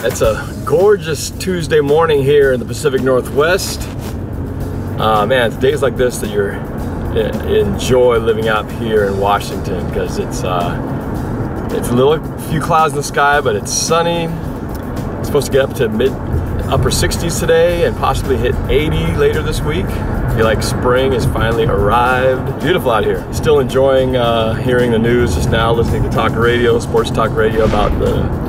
It's a gorgeous Tuesday morning here in the Pacific Northwest. Man, it's days like this that you enjoy living out here in Washington, because it's a few clouds in the sky, but it's sunny. It's supposed to get up to upper 60s today and possibly hit 80 later this week. I feel like spring has finally arrived. Beautiful out here. Still enjoying hearing the news just now, listening to talk radio, sports talk radio about the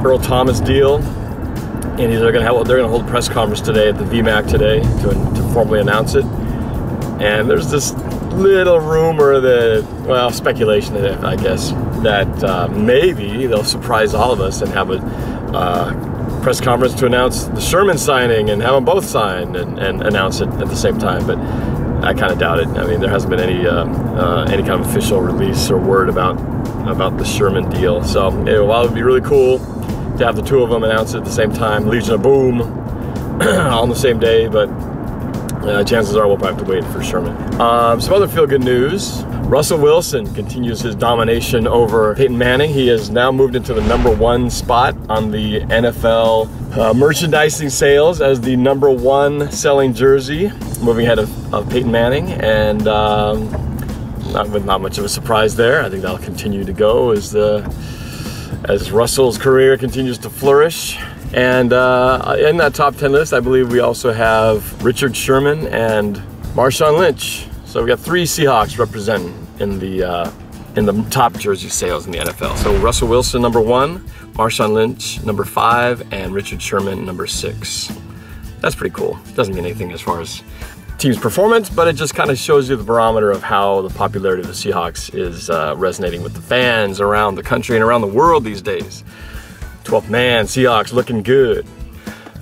Earl Thomas deal. And they're going to hold a press conference today at the VMAC today to formally announce it. And there's this little rumor that, well, speculation, I guess, that maybe they'll surprise all of us and have a press conference to announce the Sherman signing and have them both sign and announce it at the same time. But I kind of doubt it. I mean, there hasn't been any kind of official release or word about the Sherman deal. So anyway, while it would be really cool to have the two of them announce it at the same time, Legion of Boom, on the same day, but chances are we'll probably have to wait for Sherman. Some other feel-good news. Russell Wilson continues his domination over Peyton Manning. He has now moved into the #1 spot on the NFL merchandising sales as the #1 selling jersey, moving ahead of Peyton Manning, and not much of a surprise there. I think that'll continue to go as Russell's career continues to flourish. And in that top 10 list, I believe we also have Richard Sherman and Marshawn Lynch. So we got 3 Seahawks representing in the top jersey sales in the NFL. So Russell Wilson #1, Marshawn Lynch #5, and Richard Sherman #6. That's pretty cool. Doesn't mean anything as far as team's performance, but it just kind of shows you the barometer of how the popularity of the Seahawks is resonating with the fans around the country and around the world these days. 12th man, Seahawks looking good.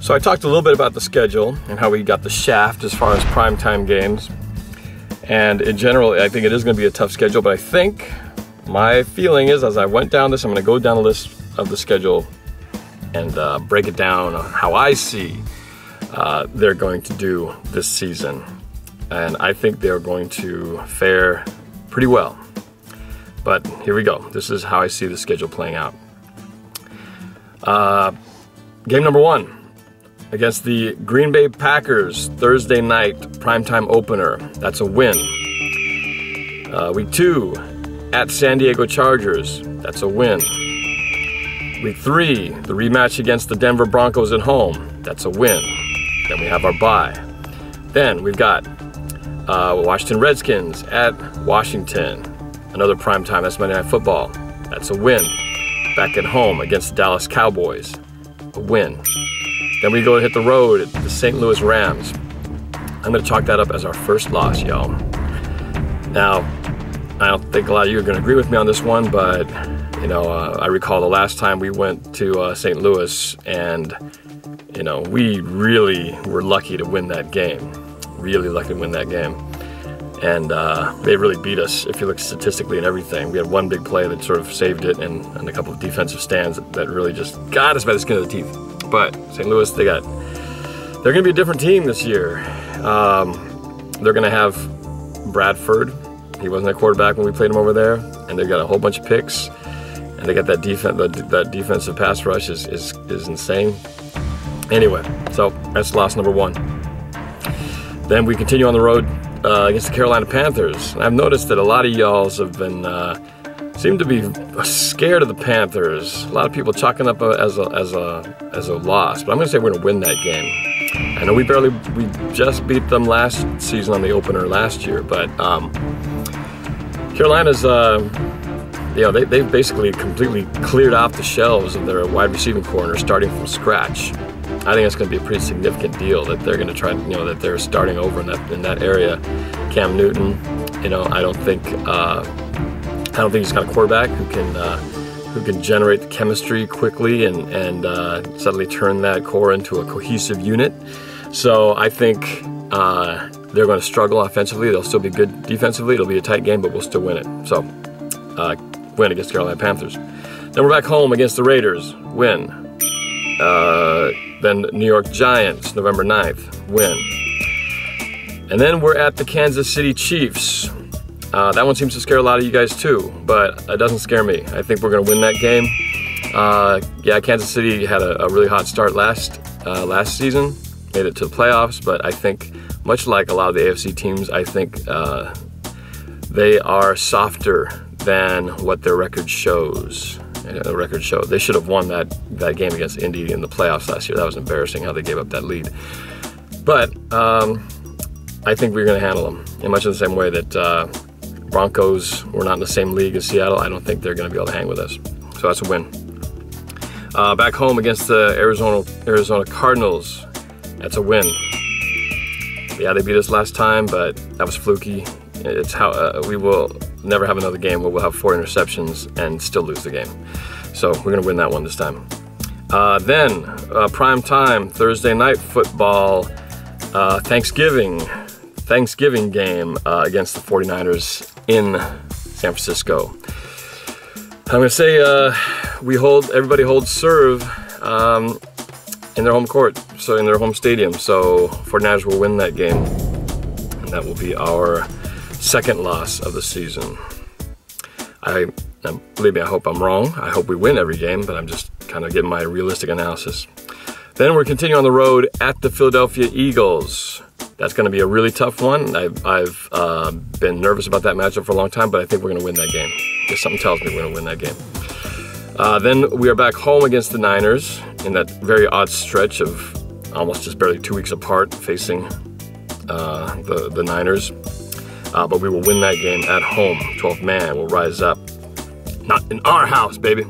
So I talked a little bit about the schedule and how we got the shaft as far as primetime games. And in general, I think it is going to be a tough schedule, but I think my feeling is, as I went down this, I'm going to go down the list of the schedule and break it down on how I see they're going to do this season. And I think they're going to fare pretty well. But here we go. This is how I see the schedule playing out. Game #1 against the Green Bay Packers, Thursday night primetime opener. That's a win. Week 2 at San Diego Chargers. That's a win. Week 3, the rematch against the Denver Broncos at home. That's a win. Then we have our bye. Then we've got Washington Redskins at Washington. Another primetime, that's Monday Night Football. That's a win. Back at home against the Dallas Cowboys. A win. Then we go hit the road at the St. Louis Rams. I'm going to chalk that up as our first loss, y'all. Now, I don't think a lot of you are going to agree with me on this one, but you know, I recall the last time we went to St. Louis, and you know, we really were lucky to win that game. Really lucky to win that game. And they really beat us if you look statistically and everything. We had one big play that sort of saved it, and a couple of defensive stands that really just got us by the skin of the teeth. But St. Louis, they're going to be a different team this year. They're going to have Bradford. He wasn't a quarterback when we played him over there, and they've got a whole bunch of picks, and they got that defensive pass rush is insane. Anyway, so that's loss #1. Then we continue on the road against the Carolina Panthers. And I've noticed that a lot of y'all have been seem to be scared of the Panthers. A lot of people chalking up as a loss, but I'm going to say we're going to win that game. I know we just beat them last season on the opener last year, but Carolina's they've basically completely cleared off the shelves of their wide receiving corner, starting from scratch. I think it's going to be a pretty significant deal that they're going to try, that they're starting over in that area. Cam Newton, I don't think he's got a quarterback who can generate the chemistry quickly and suddenly turn that core into a cohesive unit. So I think they're going to struggle offensively. They'll still be good defensively. It'll be a tight game, but we'll still win it. So win against the Carolina Panthers. Then we're back home against the Raiders. Win. Then New York Giants, November 9th, win. And then we're at the Kansas City Chiefs. That one seems to scare a lot of you guys too, but it doesn't scare me. I think we're going to win that game. Yeah, Kansas City had a really hot start last season, made it to the playoffs, but I think, much like a lot of the AFC teams, I think they are softer than what their record shows. The record showed. They should have won that game against Indy in the playoffs last year. That was embarrassing how they gave up that lead. But I think we're going to handle them in much of the same way that Broncos were not in the same league as Seattle. I don't think they're going to be able to hang with us. So that's a win. Back home against the Arizona Cardinals, that's a win. Yeah, they beat us last time, but that was fluky. It's how we will never have another game where we'll have 4 interceptions and still lose the game. So we're going to win that one this time. Then prime time Thursday night football, Thanksgiving game against the 49ers in San Francisco. I'm going to say everybody holds serve in their home court, so in their home stadium. So 49ers will win that game, and that will be our second loss of the season. Believe me, I hope I'm wrong. I hope we win every game, but I'm just kind of getting my realistic analysis. Then we're continuing on the road at the Philadelphia Eagles. That's going to be a really tough one. I've been nervous about that matchup for a long time, but I think we're going to win that game. Just something tells me we're going to win that game. Then we are back home against the Niners in that very odd stretch of almost just barely 2 weeks apart, facing the Niners. But we will win that game at home. 12th man will rise up. Not in our house, baby.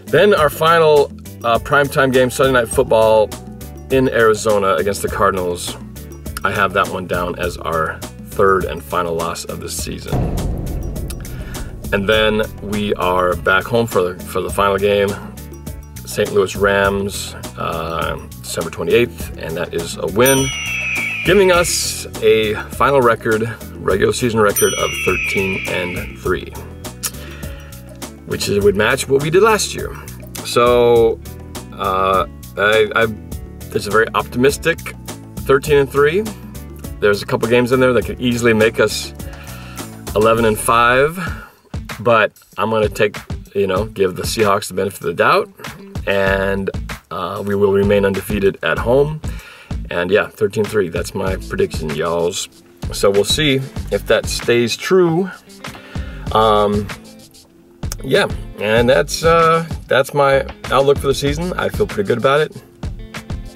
Then our final primetime game, Sunday Night Football in Arizona against the Cardinals. I have that one down as our third and final loss of the season. And then we are back home for the final game, St. Louis Rams, December 28th, and that is a win, giving us a final regular season record of 13-3, which would match what we did last year. So it's a very optimistic 13-3. There's a couple games in there that could easily make us 11-5, but I'm going to give the Seahawks the benefit of the doubt, and we will remain undefeated at home. And yeah, 13-3, that's my prediction, y'alls. So we'll see if that stays true. Yeah, and that's my outlook for the season. I feel pretty good about it.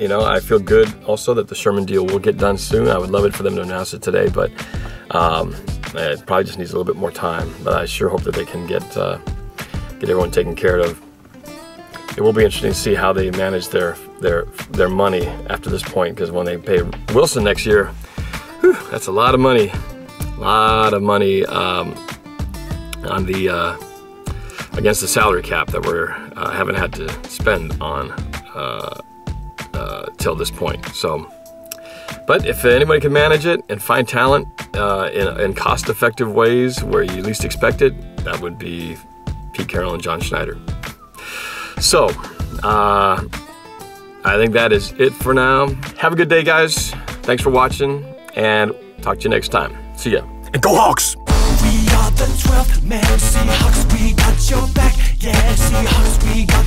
I feel good also that the Sherman deal will get done soon. I would love it for them to announce it today, but it probably just needs a little bit more time. But I sure hope that they can get everyone taken care of. It will be interesting to see how they manage their money after this point, because when they pay Wilson next year, whew, that's a lot of money. On the against the salary cap that we're haven't had to spend on till this point. So, but if anybody can manage it and find talent in cost-effective ways where you least expect it, that would be Pete Carroll and John Schneider. So, I think that is it for now. Have a good day, guys. Thanks for watching, and talk to you next time. See ya. And go Hawks! We are the 12th man, Seahawks, we got your back. Yeah, Seahawks, we got